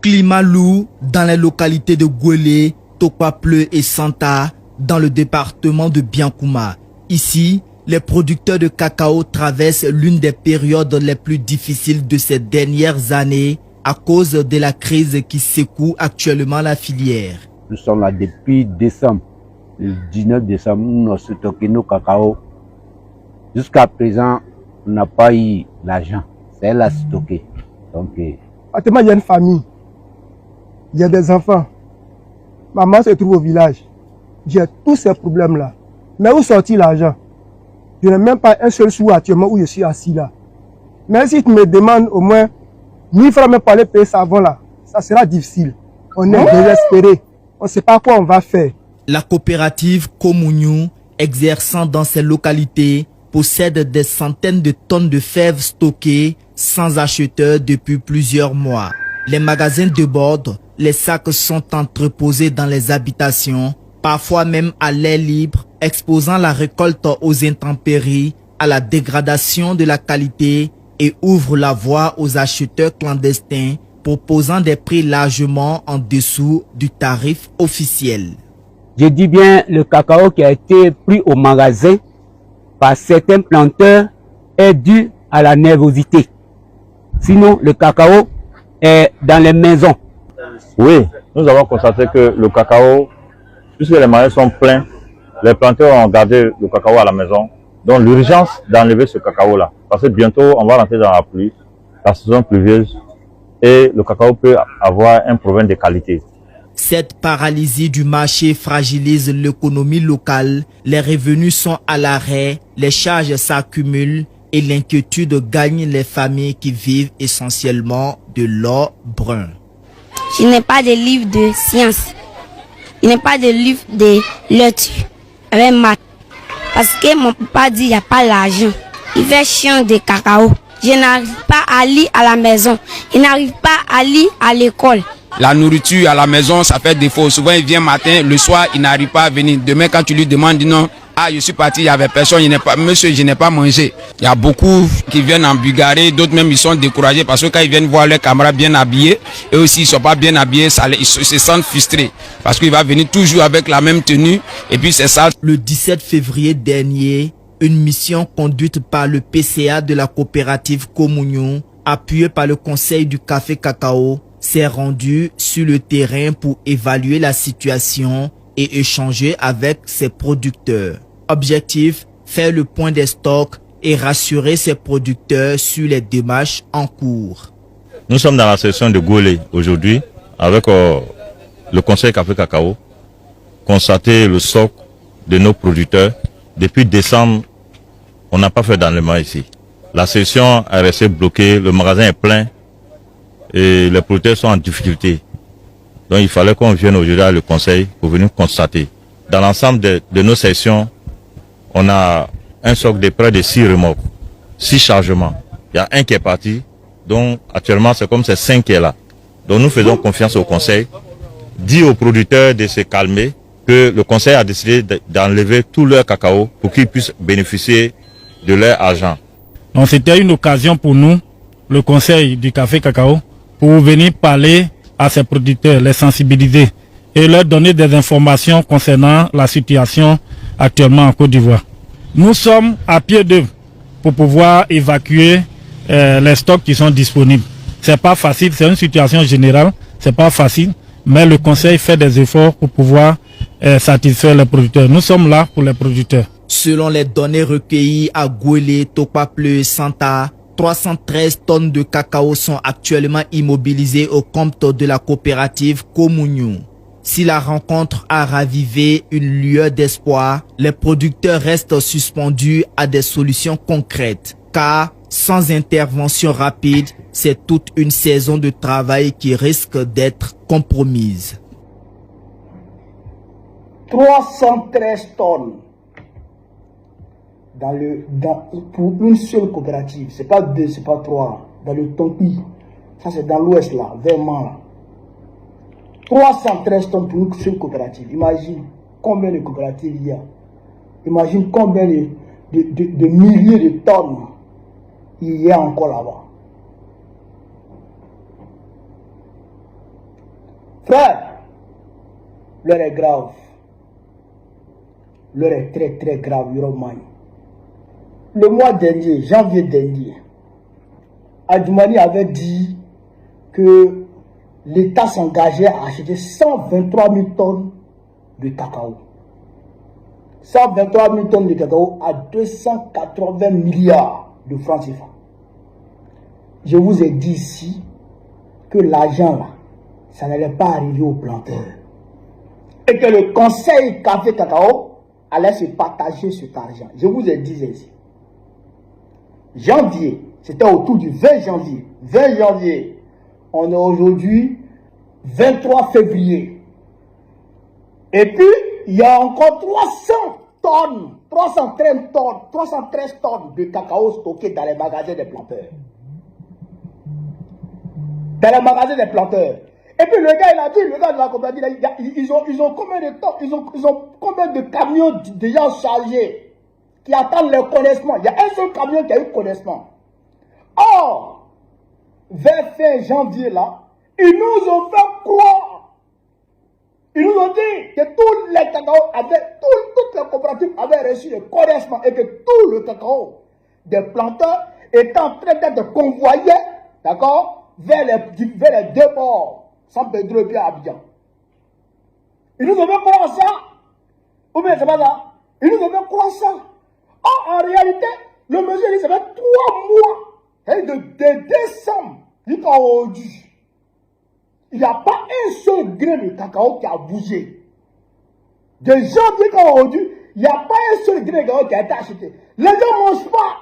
Climat lourd dans les localités de Gouélé, Tokpapleu et Santa, dans le département de Biankouma. Ici, les producteurs de cacao traversent l'une des périodes les plus difficiles de ces dernières années à cause de la crise qui secoue actuellement la filière. Nous sommes là depuis décembre. Le 19 décembre, nous avons stocké nos cacao. Jusqu'à présent, on n'a pas eu l'argent. C'est elle a stocké. Donc, actuellement, il y a une famille. Il y a des enfants. Maman se trouve au village. J'ai tous ces problèmes-là. Mais où sortir l'argent? Je n'ai même pas un seul sou actuellement où je suis assis là. Mais si tu me demandes au moins 1000 francs même pour aller payer ça avant là, ça sera difficile. On est désespéré. On ne sait pas quoi on va faire. La coopérative Komouniou, exerçant dans ces localités, possède des centaines de tonnes de fèves stockées sans acheteur depuis plusieurs mois. Les magasins débordent, les sacs sont entreposés dans les habitations, parfois même à l'air libre, exposant la récolte aux intempéries, à la dégradation de la qualité et ouvrent la voie aux acheteurs clandestins, proposant des prix largement en dessous du tarif officiel. je dis bien le cacao qui a été pris au magasin par certains planteurs est dû à la nervosité. Sinon, le cacao est dans les maisons. Oui, nous avons constaté que le cacao, puisque les magasins sont pleins, les planteurs ont gardé le cacao à la maison. Donc l'urgence d'enlever ce cacao-là. Parce que bientôt, on va rentrer dans la pluie, la saison pluvieuse, et le cacao peut avoir un problème de qualité. Cette paralysie du marché fragilise l'économie locale, les revenus sont à l'arrêt, les charges s'accumulent et l'inquiétude gagne les familles qui vivent essentiellement de l'or brun. Je n'ai pas de livre de sciences, je n'ai pas de livre de lecture avec maths. Parce que mon papa dit qu'il n'y a pas l'argent. Il fait chiant de cacao. Je n'arrive pas à lire à la maison. Je n'arrive pas à lire à l'école. La nourriture à la maison, ça fait défaut. Souvent, il vient matin, le soir, il n'arrive pas à venir. Demain, quand tu lui demandes, il dit non. Ah, je suis parti, il n'y avait personne, monsieur, je n'ai pas mangé. Il y a beaucoup qui viennent en Bulgarie, d'autres même, ils sont découragés parce que quand ils viennent voir leurs camarades bien habillés, et aussi ils ne sont pas bien habillés, ils se sentent frustrés. Parce qu'il va venir toujours avec la même tenue, et puis c'est ça. Le 17 février dernier, une mission conduite par le PCA de la coopérative Komouniou, appuyée par le conseil du café cacao, s'est rendue sur le terrain pour évaluer la situation et échanger avec ses producteurs. Objectif, faire le point des stocks et rassurer ses producteurs sur les démarches en cours. Nous sommes dans la session de Gouélé aujourd'hui avec le conseil café cacao, constater le stock de nos producteurs. Depuis décembre, on n'a pas fait d'enlèvement ici. La session est restée bloquée, le magasin est plein et les producteurs sont en difficulté. Donc il fallait qu'on vienne aujourd'hui à le conseil pour venir constater. Dans l'ensemble de nos sessions, on a un stock de près de 6 remorques, 6 chargements. Il y a un qui est parti, donc actuellement c'est comme c'est 5 qui est là. Donc nous faisons confiance au conseil, dit aux producteurs de se calmer, que le conseil a décidé d'enlever tout leur cacao pour qu'ils puissent bénéficier de leur argent. Donc c'était une occasion pour nous, le conseil du café cacao, pour venir parler à ces producteurs, les sensibiliser et leur donner des informations concernant la situation actuellement en Côte d'Ivoire. Nous sommes à pied d'œuvre pour pouvoir évacuer les stocks qui sont disponibles. C'est pas facile, c'est une situation générale, c'est pas facile, mais le conseil fait des efforts pour pouvoir satisfaire les producteurs. Nous sommes là pour les producteurs. Selon les données recueillies à Gouélé, Tokpapleu et Santa, 313 tonnes de cacao sont actuellement immobilisées au compte de la coopérative Komouniou. Si la rencontre a ravivé une lueur d'espoir, les producteurs restent suspendus à des solutions concrètes, car sans intervention rapide, c'est toute une saison de travail qui risque d'être compromise. 313 tonnes pour une seule coopérative, c'est pas 2, c'est pas 3, dans le Tonki, ça c'est dans l'ouest là, vraiment là. 313 tonnes pour une seule coopérative. Imagine combien de coopératives il y a. Imagine combien de milliers de tonnes il y a encore là-bas. Frère, l'heure est grave. L'heure est très très grave, Yoromani. Le mois dernier, janvier dernier, Adjoumani avait dit que l'État s'engageait à acheter 123 000 tonnes de cacao. 123 000 tonnes de cacao à 280 milliards de francs CFA. Je vous ai dit ici que l'argent là, ça n'allait pas arriver aux planteurs. Et que le conseil café cacao allait se partager cet argent. Je vous ai dit ici. Janvier, c'était autour du 20 janvier. 20 janvier, on est aujourd'hui 23 février. Et puis, il y a encore 313 tonnes de cacao stockées dans les magasins des planteurs. Dans les magasins des planteurs. Et puis le gars, il a dit, le gars de la compagnie, ils ont combien de temps, ils ont combien de camions déjà chargés qui attendent leur connaissement. Il y a un seul camion qui a eu connaissement. Or, vers fin janvier là, ils nous ont fait croire. Ils nous ont dit que tous les cacao toutes les coopératives avaient reçu le connaissement et que tout le cacao des planteurs était en train d'être convoyé, d'accord, vers les deux ports. Sans Pedro et puis Abidjan. Ils nous ont fait croire ça. Ou bien c'est pas ça. Ils nous ont fait croire ça. Or, en réalité, le monsieur dit ça fait 3 mois. Et de décembre jusqu'à aujourd'hui, il n'y a pas un seul grain de cacao qui a bougé. De janvier jusqu'à aujourd'hui, il n'y a pas un seul grain de cacao qui a été acheté. Les gens ne mangent pas.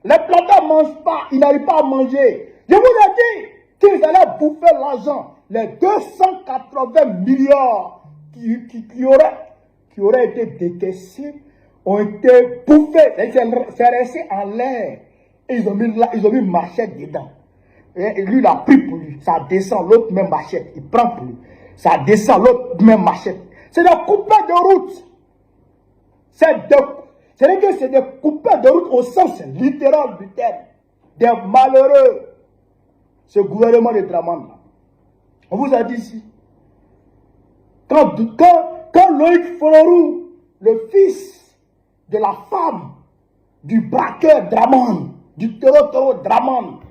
Les planteurs ne mangent pas. Ils n'arrivent pas à manger. Je vous ai dit qu'ils allaient bouffer l'argent, les 280 milliards qui auraient été décaissés, ont été bouffés. C'est resté en l'air. Et ils ont mis machette dedans. Et lui, il a pris pour lui. Ça descend, l'autre même machette. Il prend pour lui. Ça descend, l'autre même machette. C'est des coupeurs de route. C'est des coupeurs de route au sens littéral du terme. Des malheureux. Ce gouvernement de Draman, on vous a dit ici, quand Loïc Folorou, le fils de la femme du braqueur Draman, du terreau Draman,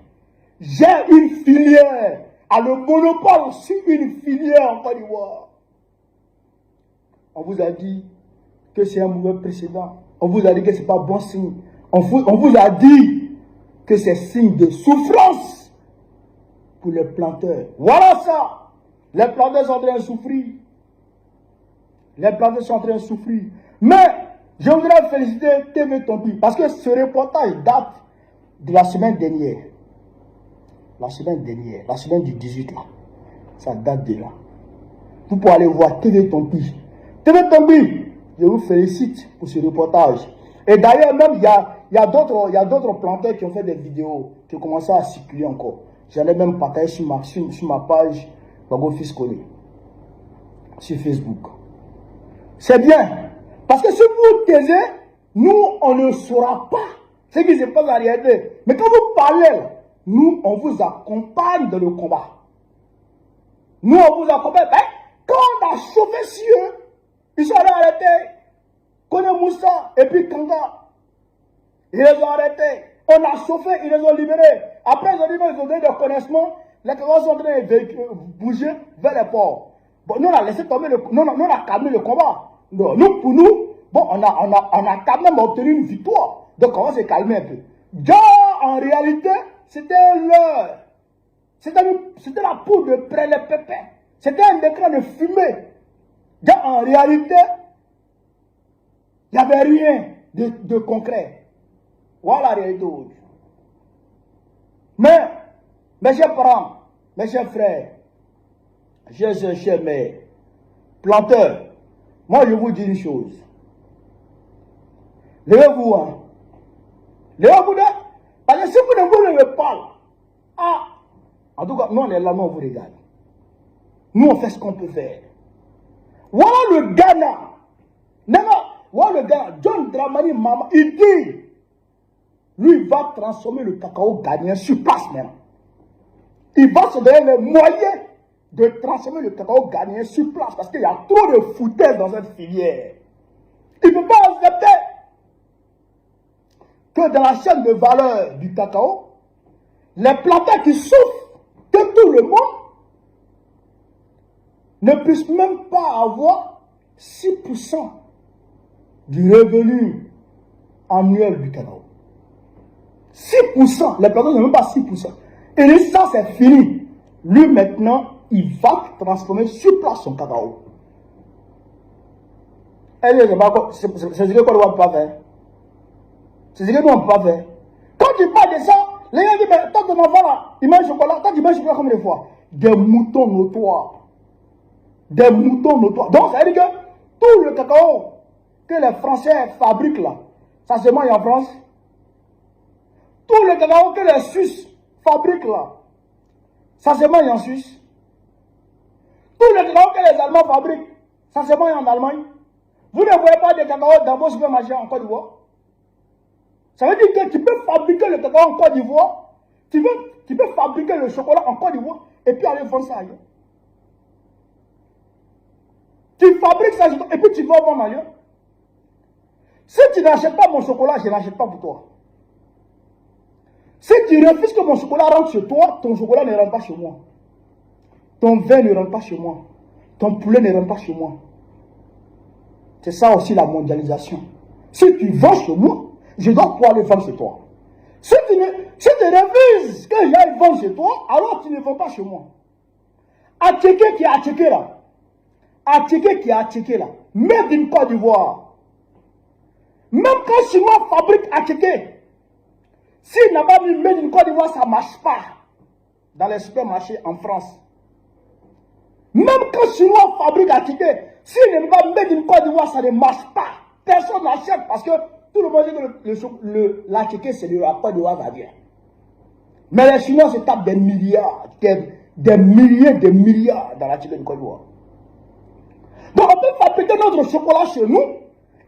j'ai une filière, a le monopole sur une filière en Côte d'Ivoire. On vous a dit que c'est un mauvais précédent. On vous a dit que ce n'est pas bon signe. On vous a dit que c'est signe de souffrance pour les planteurs. Voilà ça. Les planteurs sont en train de souffrir. Les planteurs sont en train de souffrir. Mais je voudrais féliciter TV Tompi parce que ce reportage date de la semaine dernière. La semaine du 18 là. Ça date de là. Vous pouvez aller voir TV Tompi. TV Tompi, je vous félicite pour ce reportage. Et d'ailleurs même il y a d'autres planteurs qui ont fait des vidéos qui ont commencé à circuler encore. J'en ai même partagé sur ma page Bago Fils Connu, sur Facebook. C'est bien. Parce que si vous taisez, nous, on ne saura pas ce qui se passe en réalité. Mais quand vous parlez, nous, on vous accompagne dans le combat. Nous, on vous accompagne. Ben, quand on a chauffé sur eux, ils sont arrêtés. Kone Moussa et puis Kanga, ils les ont arrêtés. On a chauffé, ils les ont libérés. Après, ils ont donné des connaissements. Les camions sont en train de bouger vers les ports. Bon, nous, on a laissé tomber nous, on a calmé le combat. Non, nous, pour nous, bon, on a quand même obtenu une victoire. Donc, on va se calmer un peu. Déjà, en réalité, c'était l'heure. C'était la poudre de près les pépins. C'était un écran de fumée. Déjà, en réalité, il n'y avait rien de concret. Voilà la réalité aujourd'hui. Mais, mes chers parents, mes chers frères, chers mères, planteurs, moi je vous dis une chose. Levez-vous, hein. Levez-vous, parce que si vous ne vous levez pas, en tout cas, nous on est là, nous on vous regarde. Nous on fait ce qu'on peut faire. Voilà le Ghana. Voilà le Ghana. John Dramani Mama, il dit, lui va transformer le cacao ghanéen sur place même. Il va se donner les moyens de transformer le cacao ghanéen sur place parce qu'il y a trop de foutaise dans cette filière. Il ne peut pas accepter que dans la chaîne de valeur du cacao, les planteurs qui souffrent de tout le monde ne puissent même pas avoir 6% du revenu annuel du cacao. 6%, les planteurs n'ont même pas 6%. Et lui, ça c'est fini. Lui maintenant, il va transformer sur place son cacao. C'est ce que qu'on ne peut pas faire. C'est ce que nous on ne peut pas faire. Quand tu parles de ça, les gens disent, mais tant que ton enfant là, il mange chocolat, quand tu manges chocolat combien de fois? Des moutons notoires. Des moutons notoires. Donc ça veut dire que tout le cacao que les Français fabriquent là, ça se mange en France. Tout le cacao que les Suisses fabriquent là, ça se mange en Suisse. Tout le cacao que les Allemands fabriquent, ça se mange en Allemagne. Vous ne voyez pas de cacao dans vos supermarchés en Côte d'Ivoire? Ça veut dire que tu peux fabriquer le cacao en Côte d'Ivoire, tu peux fabriquer le chocolat en Côte d'Ivoire et puis aller vendre ça ailleurs. Tu fabriques ça et puis tu vas vendre ailleurs. Si tu n'achètes pas mon chocolat, je n'achète pas pour toi. Si tu refuses que mon chocolat rentre chez toi, ton chocolat ne rentre pas chez moi. Ton vin ne rentre pas chez moi. Ton poulet ne rentre pas chez moi. C'est ça aussi la mondialisation. Si tu vends chez moi, je dois pouvoir le vendre chez toi. Si tu refuses que j'aille vendre chez toi, alors tu ne vends pas chez moi. Attiqué qui est attiqué là. Attiqué qui est attiqué là. Made in Côte d'Ivoire. Même quand Chinois fabrique attiqué, s'il n'a pas mis Made in Côte d'Ivoire, ça ne marche pas dans les supermarchés en France. Même quand Chinois fabrique attiqué, s'il n'est pas Made in Côte d'Ivoire, ça ne marche pas. Personne n'achète parce que tout le monde dit que l'attiqué, c'est de la Côte d'Ivoire va bien. Mais les Chinois se tapent des milliards, des milliers de milliards dans l'attiqué de Côte d'Ivoire. Donc on peut fabriquer notre chocolat chez nous,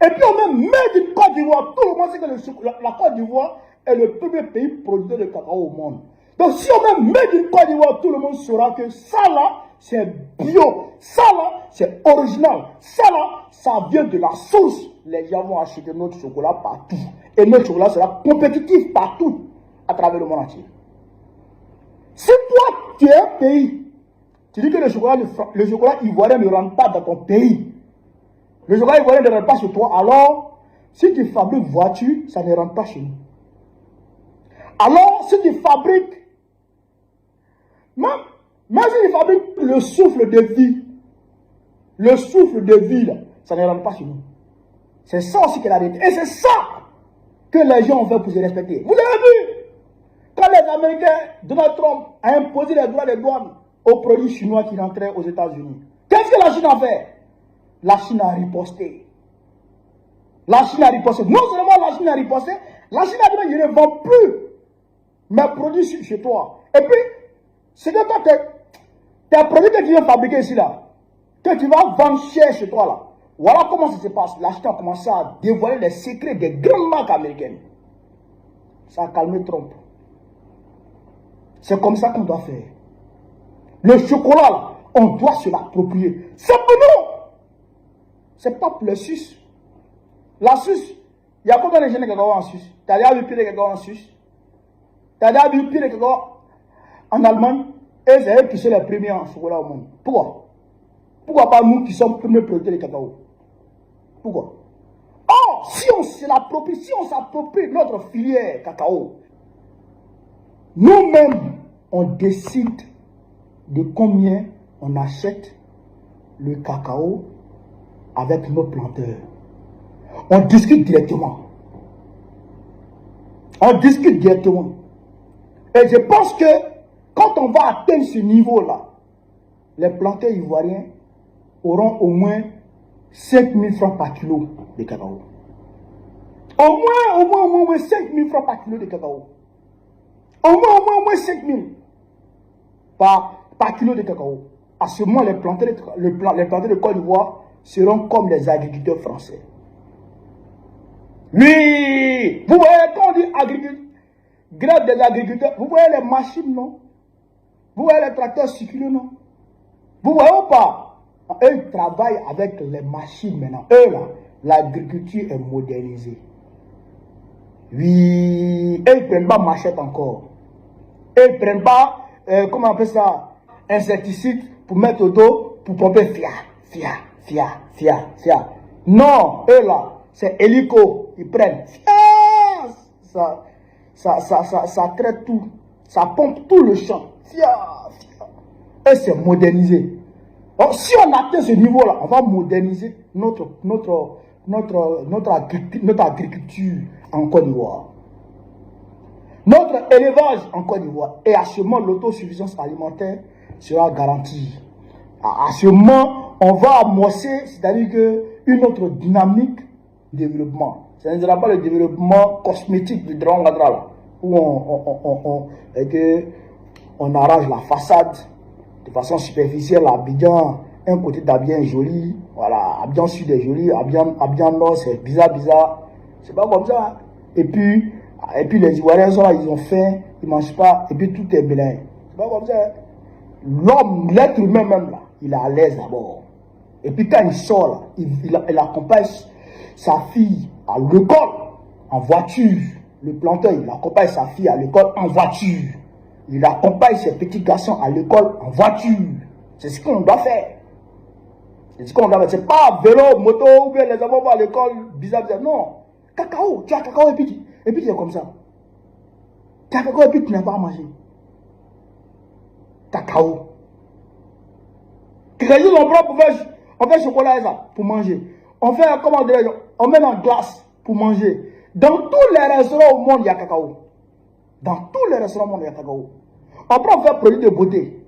et puis on met Made in Côte d'Ivoire. Tout le monde sait que la Côte d'Ivoire est le premier pays producteur de cacao au monde. Donc si on met Made in Côte d'Ivoire, tout le monde saura que ça là, c'est bio. Ça là, c'est original. Ça là, ça vient de la source. Les gens vont acheter notre chocolat partout. Et notre chocolat sera compétitif partout à travers le monde entier. Si toi, tu es un pays, tu dis que le chocolat ivoirien ne rentre pas dans ton pays. Le chocolat ivoirien ne rentre pas chez toi. Alors, si tu fabriques voiture, ça ne rentre pas chez nous. Alors, si tu fabriques, même si tu fabriques le souffle de vie, là, ça ne rentre pas chez nous. C'est ça aussi qu'elle a dit. Et c'est ça que les gens ont fait pour se respecter. Vous avez vu, quand les Américains, Donald Trump a imposé les droits de douane aux produits chinois qui rentraient aux États-Unis, qu'est-ce que la Chine a fait? La Chine a riposté. La Chine a riposté. Non seulement la Chine a riposté, la Chine a dit, je ne vends plus mes produits chez toi. Et puis, c'est que toi, tes produits que tu viens fabriquer ici, là, que tu vas vendre cher chez toi, là. Voilà comment ça se passe. La Chine a commencé à dévoiler les secrets des grandes marques américaines. Ça a calmé Trump. C'est comme ça qu'on doit faire. Le chocolat, là, on doit se l'approprier. C'est pour nous. C'est pas pour les Suisses. La Suisse, il y a combien de jeunes de cacao en Suisse? Tu as déjà vu pire de cacao en Suisse? Tu as déjà vu pire de cacao en Allemagne? Et c'est eux qui sont les premiers en chocolat au monde. Pourquoi? Pourquoi pas nous qui sommes premiers producteurs de cacao? Pourquoi? Or, si on s'approprie notre filière cacao, nous-mêmes, on décide de combien on achète le cacao avec nos planteurs. On discute directement. On discute directement. Et je pense que quand on va atteindre ce niveau-là, les planteurs ivoiriens auront au moins 5 000 francs par kilo de cacao. Au moins 5 000 francs par kilo de cacao. Au moins 5 000 par kilo de cacao. À ce moment, les planteurs de Côte d'Ivoire seront comme les agriculteurs français. Oui, vous voyez, quand on dit grève des agriculteurs, vous voyez les machines, non? Vous voyez les tracteurs circuler, non? Vous voyez ou pas? Eux, ils travaillent avec les machines maintenant. Eux, là, l'agriculture est modernisée. Oui, eux, ils ne prennent pas machette encore. Eux, ils ne prennent pas, comment on appelle ça, insecticide pour mettre au dos, pour pomper fia. Non, eux là, c'est hélico, ils prennent. Ça traite tout, ça pompe tout le champ. Et c'est modernisé. Donc, si on atteint ce niveau-là, on va moderniser notre agriculture en Côte d'Ivoire. Notre élevage en Côte d'Ivoire. Et à ce moment, l'autosuffisance alimentaire sera garantie. À ce moment, on va amorcer, c'est-à-dire une autre dynamique de développement. Ce ne sera pas le développement cosmétique du Grand Gadra, où on arrange la façade de façon superficielle. Abidjan, un côté d'Abidjan est joli, voilà, Abidjan Sud est joli, Abidjan Nord c'est bizarre. C'est pas comme ça. Et puis les Ivoiriens sont là, ils ont faim, ils ne mangent pas, et puis tout est blanc. C'est pas comme ça. L'homme, l'être humain même là, il est à l'aise d'abord. Et puis quand il sort là, il accompagne sa fille à l'école en voiture. Le planteur, il accompagne sa fille à l'école en voiture. Il accompagne ses petits garçons à l'école en voiture. C'est ce qu'on doit faire. C'est ce qu'on doit faire. C'est pas vélo, moto, ou bien les enfants vont à l'école, bizarre. Non. Cacao, tu as cacao et puis tu es comme ça. Tu as cacao et puis tu n'as pas à manger. Cacao. Quelqu'un dit on fait chocolat et ça pour manger. On fait, comment dire, on met en glace pour manger. Dans tous les restaurants au monde, il y a cacao. Dans tous les restaurants au monde, il y a cacao. On prend faire produit de beauté.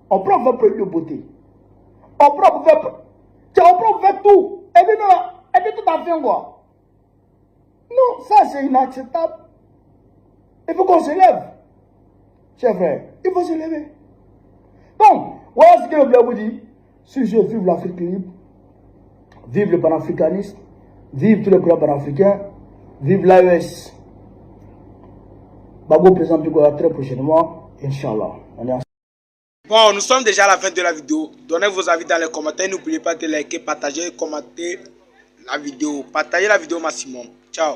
On prend faire produit de beauté. On prend faire tout. Et puis tout a fait quoi? Non, ça c'est inacceptable. Il faut qu'on se lève. Chers frères, il faut se lever. Donc, voilà ce que le blog vous dit. Si je vive l'Afrique libre, vive le panafricanisme, vive tous les programmes panafricains, vive l'AES. Babo présente très prochainement, Inch'Allah. Bon, nous sommes déjà à la fin de la vidéo. Donnez vos avis dans les commentaires. N'oubliez pas de liker, partager, commenter la vidéo. Partagez la vidéo au maximum. Ciao.